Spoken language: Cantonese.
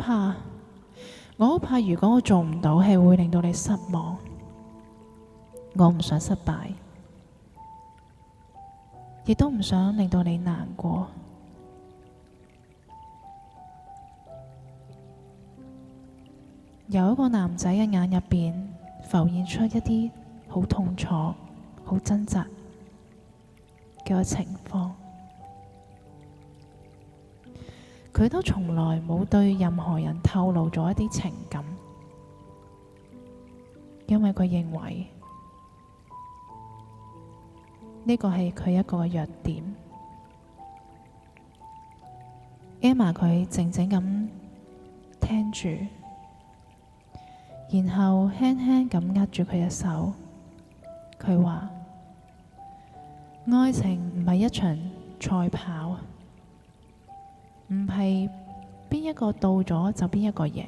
怕，我好怕如果我做唔到，係會令到你失望。我唔想失敗，亦都唔想令到你難過。由一個男仔嘅眼入邊浮現出一啲好痛楚、好掙扎嘅情況，佢都從來冇對任何人透露咗一啲情感，因為佢認為呢個係佢一個嘅弱點。Emma 佢靜靜咁聽住，然後輕輕咁握住佢嘅手，佢話：愛情唔係一場賽跑，唔係邊一個到咗就邊一個贏。